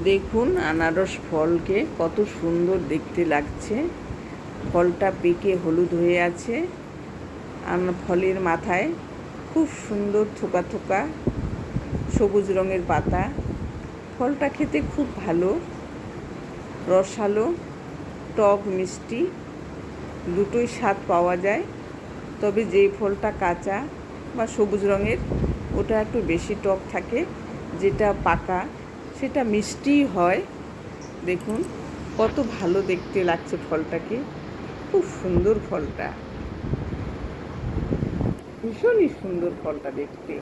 দেখুন আনারস ফলকে কত সুন্দর দেখতে লাগছে। ফলটা পেকে হলুদ হয়ে আছে। ফলের মাথায় খুব সুন্দর থোকা থোকা সবুজ রঙের পাতা। ফলটা খেতে খুব ভালো, রসালো, টক মিষ্টি দুটোই স্বাদ পাওয়া যায়। তবে যেই ফলটা কাঁচা বা সবুজ রঙের ওটা একটু বেশি টক থাকে, যেটা পাকা সেটা মিষ্টিই হয়। দেখুন কত ভালো দেখতে লাগছে ফলটাকে, খুব সুন্দর ফলটা, ভীষণই সুন্দর ফলটা দেখতে।